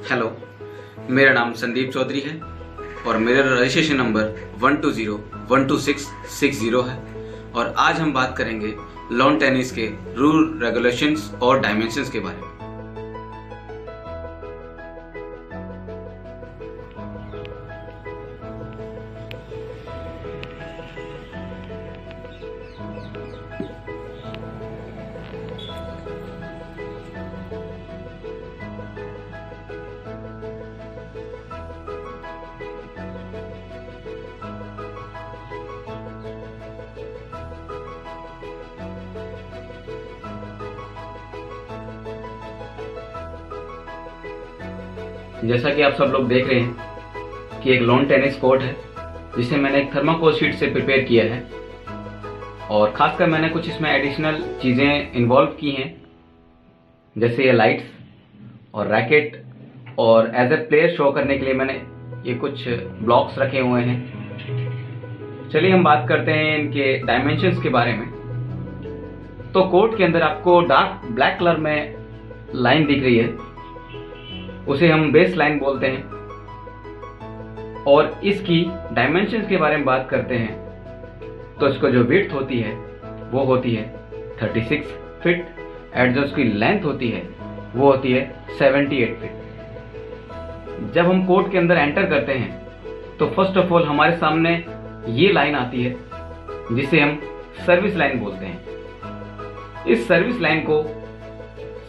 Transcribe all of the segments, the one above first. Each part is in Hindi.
हेलो, मेरा नाम संदीप चौधरी है और मेरा रजिस्ट्रेशन नंबर 12012660 है और आज हम बात करेंगे लॉन टेनिस के रूल, रेगुलेशंस और डायमेंशंस के बारे में। जैसा कि आप सब लोग देख रहे हैं कि एक लॉन टेनिस कोर्ट है जिसे मैंने एक थर्माकोल शीट से प्रिपेयर किया है और खासकर मैंने कुछ इसमें एडिशनल चीज़ें इन्वॉल्व की हैं, जैसे ये लाइट्स और रैकेट, और एज ए प्लेयर शो करने के लिए मैंने ये कुछ ब्लॉक्स रखे हुए हैं। चलिए हम बात करते हैं इनके डायमेंशंस के बारे में। तो कोर्ट के अंदर आपको डार्क ब्लैक कलर में लाइन दिख रही है, उसे हम बेस लाइन बोलते हैं। और इसकी डायमेंशंस के बारे में बात करते हैं तो इसको जो विड्थ होती है वो होती है 36 फीट, एंड जो इसकी लेंथ होती है वो होती है 78 फीट। जब हम कोर्ट के अंदर एंटर करते हैं तो फर्स्ट ऑफ ऑल हमारे सामने ये लाइन आती है जिसे हम सर्विस लाइन बोलते हैं। इस सर्विस लाइन को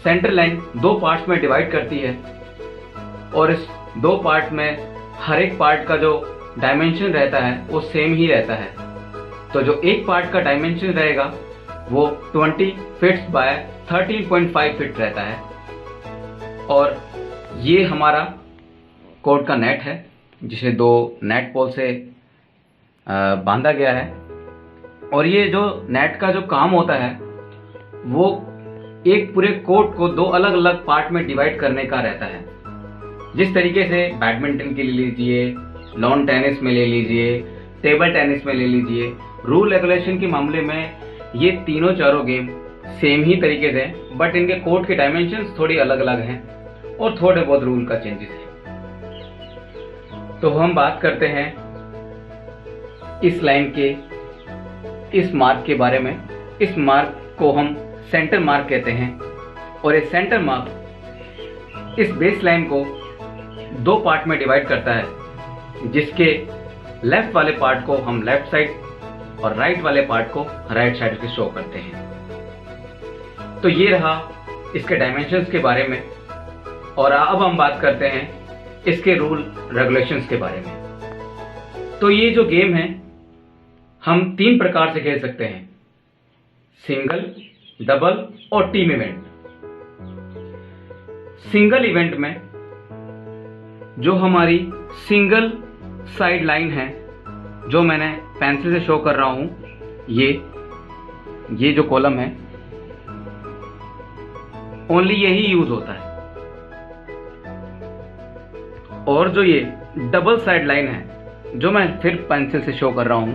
सेंटर लाइन दो पार्ट्स में डिवाइड करती है और इस दो पार्ट में हर एक पार्ट का जो डायमेंशन रहता है वो सेम ही रहता है। तो जो एक पार्ट का डायमेंशन रहेगा वो 20 फीट्स बाय 13.5 फीट रहता है। और ये हमारा कोर्ट का नेट है जिसे दो नेट पोल से बांधा गया है। और ये जो नेट का जो काम होता है वो एक पूरे कोर्ट को दो अलग अलग पार्ट में डिवाइड करने का रहता है। जिस तरीके से बैडमिंटन के ले लीजिए, लॉन टेनिस में ले लीजिए, टेबल टेनिस में ले लीजिए, रूल रेगुलेशन के मामले में ये तीनों चारों गेम सेम ही तरीके से हैं, बट इनके कोर्ट के डायमेंशंस थोड़ी अलग अलग हैं और थोड़े बहुत रूल का चेंजेस है। तो हम बात करते हैं इस लाइन के इस मार्क के बारे में। इस मार्क को हम सेंटर मार्क कहते हैं और ये सेंटर मार्क इस बेस लाइन को दो पार्ट में डिवाइड करता है, जिसके लेफ्ट वाले पार्ट को हम लेफ्ट साइड और राइट वाले पार्ट को राइट साइड से शो करते हैं। तो ये रहा इसके डायमेंशंस के बारे में। और अब हम बात करते हैं इसके रूल रेगुलेशंस के बारे में। तो ये जो गेम है हम तीन प्रकार से खेल सकते हैं, सिंगल, डबल और टीम इवेंट। सिंगल इवेंट में जो हमारी सिंगल साइड लाइन है, जो मैंने पेंसिल से शो कर रहा हूं, ये जो कॉलम है ओनली यही यूज होता है। और जो ये डबल साइड लाइन है जो मैं फिर पेंसिल से शो कर रहा हूं,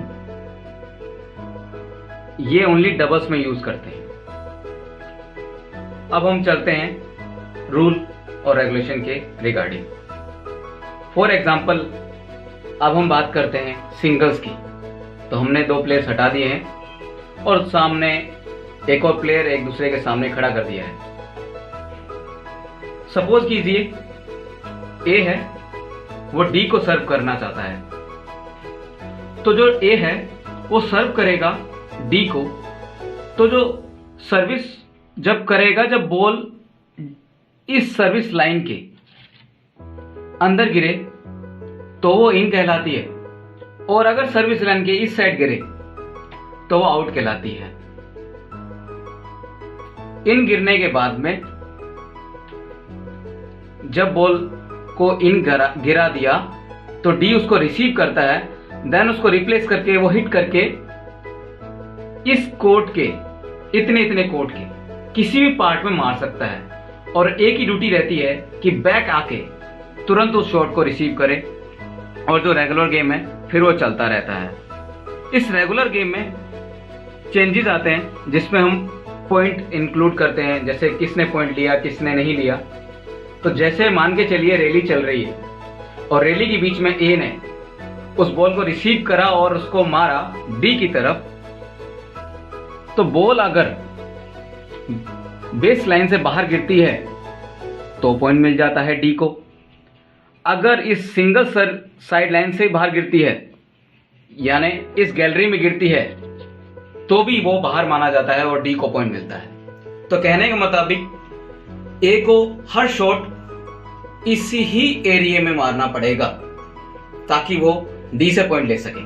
ये ओनली डबल्स में यूज करते हैं। अब हम चलते हैं रूल और रेगुलेशन के रिगार्डिंग। फॉर एग्जाम्पल अब हम बात करते हैं सिंगल्स की। तो हमने दो प्लेयर्स हटा दिए हैं और सामने एक और प्लेयर एक दूसरे के सामने खड़ा कर दिया है। सपोज कीजिए ए है, वो डी को सर्व करना चाहता है। तो जो ए है वो सर्व करेगा डी को। तो जो सर्विस जब करेगा, जब बॉल इस सर्विस लाइन के अंदर गिरे तो वो इन कहलाती है, और अगर सर्विस लाइन के इस साइड गिरे तो वो आउट कहलाती है। इन गिरने के बाद में जब बॉल को इन गिरा दिया तो डी उसको रिसीव करता है, देन उसको रिप्लेस करके वो हिट करके इस कोर्ट के इतने कोर्ट के किसी भी पार्ट में मार सकता है। और एक ही ड्यूटी रहती है कि बैक आके तुरंत उस शॉट को रिसीव करे, और जो रेगुलर गेम है फिर वो चलता रहता है। इस रेगुलर गेम में चेंजेस आते हैं जिसमें हम पॉइंट इंक्लूड करते हैं, जैसे किसने पॉइंट लिया किसने नहीं लिया। तो जैसे मान के चलिए रैली चल रही है और रैली के बीच में ए ने उस बॉल को रिसीव करा और उसको मारा बी की तरफ, तो बॉल अगर बेस लाइन से बाहर गिरती है तो पॉइंट मिल जाता है डी को। अगर इस सिंगल साइड लाइन से बाहर गिरती है यानी इस गैलरी में गिरती है तो भी वो बाहर माना जाता है और डी को पॉइंट मिलता है। तो कहने के मुताबिक ए को हर शॉट इसी ही एरिया में मारना पड़ेगा ताकि वो डी से पॉइंट ले सके।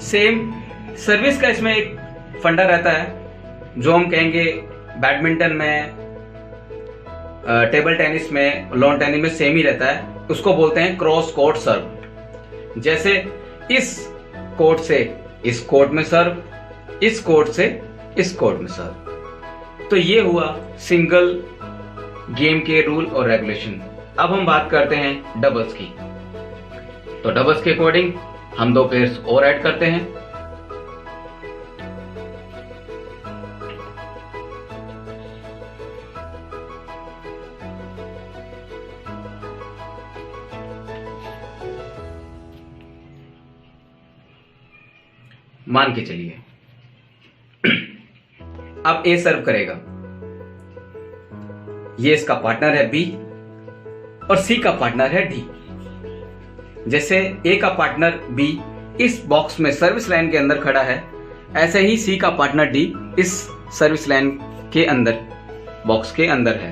सेम सर्विस का इसमें एक फंडा रहता है जो हम कहेंगे बैडमिंटन में, टेबल टेनिस में, लॉन टेनिस में सेम ही रहता है। उसको बोलते हैं क्रॉस कोर्ट सर्व। जैसे इस कोर्ट से इस कोर्ट में सर्व, इस कोर्ट से इस कोर्ट में सर्व। तो ये हुआ सिंगल गेम के रूल और रेगुलेशन। अब हम बात करते हैं डबल्स की। तो डबल्स के अकॉर्डिंग हम 2 पेयर्स और ऐड करते हैं। मान के चलिए अब ए सर्व करेगा, ये इसका पार्टनर है बी और सी का पार्टनर है डी। जैसे ए का पार्टनर बी इस बॉक्स में सर्विस लाइन के अंदर खड़ा है, ऐसे ही सी का पार्टनर डी इस सर्विस लाइन के अंदर बॉक्स के अंदर है।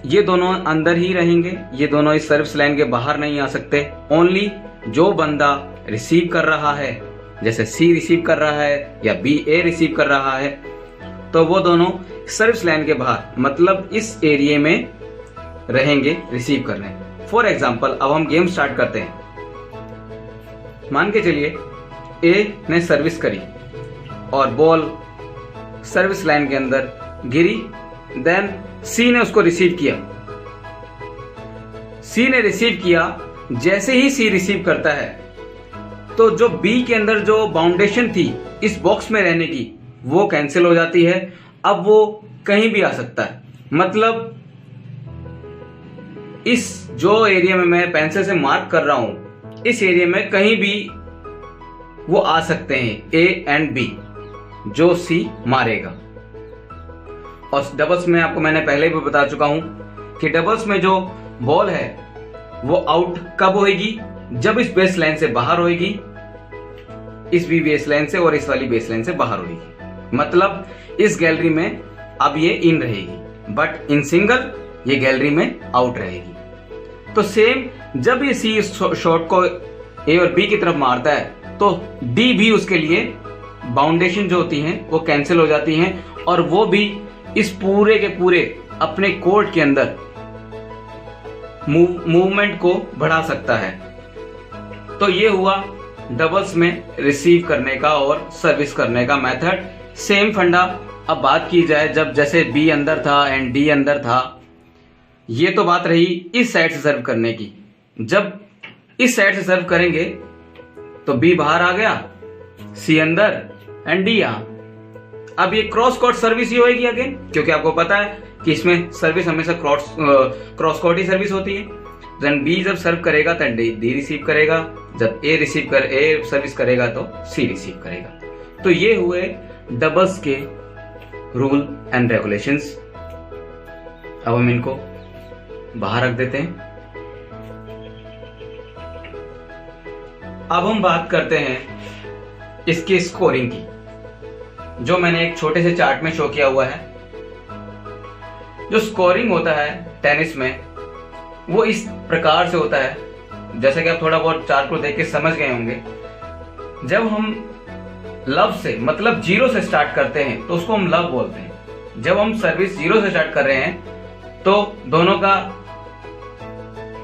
ये दोनों अंदर ही रहेंगे, ये दोनों इस सर्विस लाइन के बाहर नहीं आ सकते। ओनली जो बंदा रिसीव कर रहा है, जैसे सी रिसीव कर रहा है या बी ए रिसीव कर रहा है, तो वो दोनों सर्विस लाइन के बाहर मतलब इस एरिया में रहेंगे रिसीव करने। फॉर एग्जाम्पल अब हम गेम स्टार्ट करते हैं। मान के चलिए ए ने सर्विस करी और बॉल सर्विस लाइन के अंदर गिरी, देन सी ने उसको रिसीव किया। सी ने रिसीव किया, जैसे ही सी रिसीव करता है तो जो बी के अंदर जो बाउंडेशन थी इस बॉक्स में रहने की वो कैंसिल हो जाती है। अब वो कहीं भी आ सकता है, मतलब इस जो एरिया में मैं पेंसिल से मार्क कर रहा हूं इस एरिया में कहीं भी वो आ सकते हैं ए एंड बी, जो सी मारेगा। और डबल्स में आपको मैंने पहले भी बता चुका हूं कि डबल्स में जो बॉल है वो आउट कब होएगी, जब इस बेस लाइन से बाहर होएगी, इस भी बेस लाइन से और इस वाली बेस लाइन से बाहर होएगी। मतलब इस गैलरी में अब ये इन रहेगी, बट इन सिंगल ये गैलरी में आउट रहेगी। तो सेम जब ये सी इस शॉट को ए और बी की तरफ मारता है तो डी भी उसके लिए बाउंडेशन जो होती हैं वो कैंसिल हो जाती हैं और वो भी इस पूरे के पूरे अपने कोर्ट के अंदर मूवमेंट को बढ़ा सकता है। तो ये हुआ डबल्स में रिसीव करने का और सर्विस करने का मेथड। सेम फंडा अब बात की जाए जब जैसे बी अंदर था एंड डी अंदर था, ये तो बात रही इस साइड से सर्व करने की। जब इस साइड से सर्व करेंगे तो बी बाहर आ गया, सी अंदर एंड डी यहां। अब ये क्रॉस कोर्ट सर्विस ही होगी अगेन, क्योंकि आपको पता है कि इसमें सर्विस हमेशा क्रॉस कोर्ट ही सर्विस होती है। देन बी जब सर्व करेगा तो डी रिसीव करेगा, जब ए सर्विस करेगा तो सी रिसीव करेगा। तो ये हुए डबल्स के रूल एंड रेगुलेशंस। अब हम इनको बाहर रख देते हैं। अब हम बात करते हैं इसकी स्कोरिंग की, जो मैंने एक छोटे से चार्ट में शो किया हुआ है। जो स्कोरिंग होता है टेनिस में वो इस प्रकार से होता है, जैसे कि आप थोड़ा बहुत चार्ट को देख के समझ गए होंगे। जब हम लव से मतलब 0 से स्टार्ट करते हैं तो उसको हम लव बोलते हैं। जब हम सर्विस 0 से स्टार्ट कर रहे हैं तो दोनों का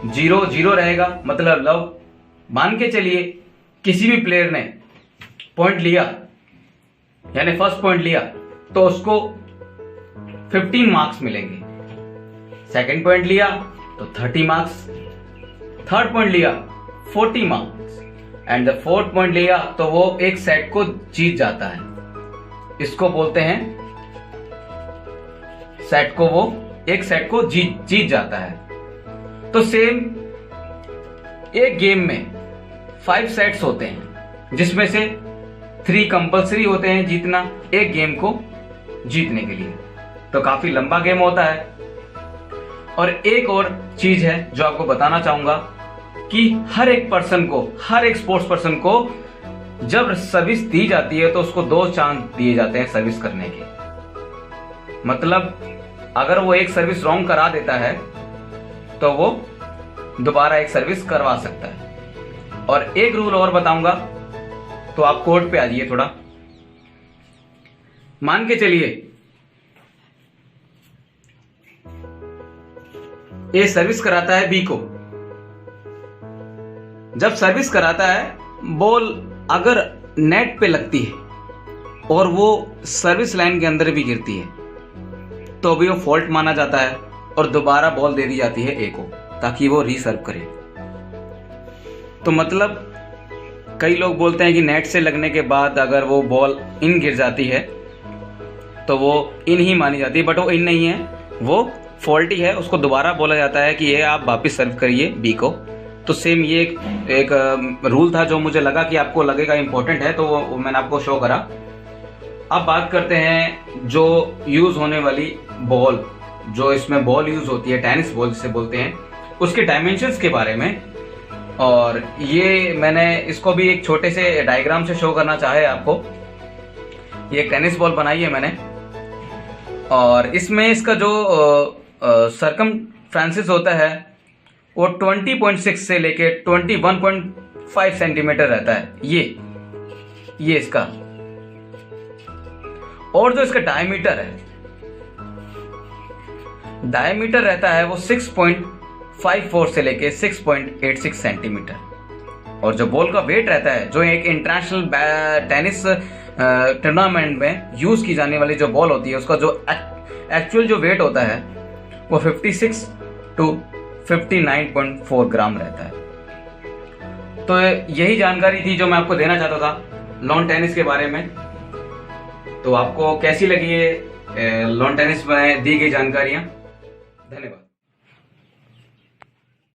0-0 रहेगा, मतलब लव। मान के चलिए किसी भी प्लेयर ने पॉइंट लिया यानी फर्स्ट पॉइंट लिया तो उसको 15 मार्क्स मिलेंगे। सेकंड पॉइंट लिया तो 30 मार्क्स, थर्ड पॉइंट लिया 40 marks and the fourth point लिया तो वो एक सेट को जीत जाता है। इसको बोलते हैं सेट को वो एक सेट को जीत जाता है। तो सेम एक गेम में 5 सेट्स होते हैं, जिसमें से 3 कंपल्सरी होते हैं जीतना एक गेम को जीतने के लिए। तो काफी लंबा गेम होता है। और एक और चीज है जो आपको बताना चाहूंगा कि हर एक पर्सन को, हर एक स्पोर्ट्स पर्सन को जब सर्विस दी जाती है तो उसको 2 चांस दिए जाते हैं सर्विस करने के। मतलब अगर वो एक सर्विस रॉन्ग करा देता है तो वो दोबारा एक सर्विस करवा सकता है। और एक रूल और बताऊंगा, तो आप कोर्ट पे आ जाइए थोड़ा। मान के चलिए ए सर्विस कराता है बी को। जब सर्विस कराता है, बॉल अगर नेट पे लगती है और वो सर्विस लाइन के अंदर भी गिरती है तो भी वो फॉल्ट माना जाता है और दोबारा बॉल दे दी जाती है ए को, ताकि वो रीसर्व करे। तो मतलब कई लोग बोलते हैं कि नेट से लगने के बाद अगर वो बॉल इन गिर जाती है तो वो इन ही मानी जाती है, बट वो इन नहीं है, वो फॉल्टी है। उसको दोबारा बोला जाता है कि ये आप वापस सर्व करिए बी को। तो सेम ये एक रूल था जो मुझे लगा कि आपको लगेगा इंपॉर्टेंट है, तो वो मैंने आपको शो करा। अब बात करते हैं जो यूज होने वाली बॉल, जो इसमें बॉल यूज होती है, टेनिस बॉल जिसे बोलते हैं, उसके डायमेंशंस के बारे में। और ये मैंने इसको भी एक छोटे से डायग्राम से शो करना चाहे आपको। ये एक टेनिस बॉल बनाई है मैंने, और इसमें इसका जो सरकमफ्रेंसेस होता है वो 20.6 से लेके 21.5 सेंटीमीटर रहता है, ये इसका। और जो इसका डायमीटर रहता है वो 6.54 से लेके 6.86 सेंटीमीटर। और जो बॉल का वेट रहता है, जो एक इंटरनेशनल टेनिस टूर्नामेंट में यूज की जाने वाली जो बॉल होती है, उसका जो एक्चुअल जो वेट होता है वो 56 to 59.4 ग्राम रहता है। तो यही जानकारी थी जो मैं आपको देना चाहता था लॉन टेनिस के बारे में। तो आपको कैसी लगी ये लॉन टेनिस में दी गई जानकारियां? धन्यवाद।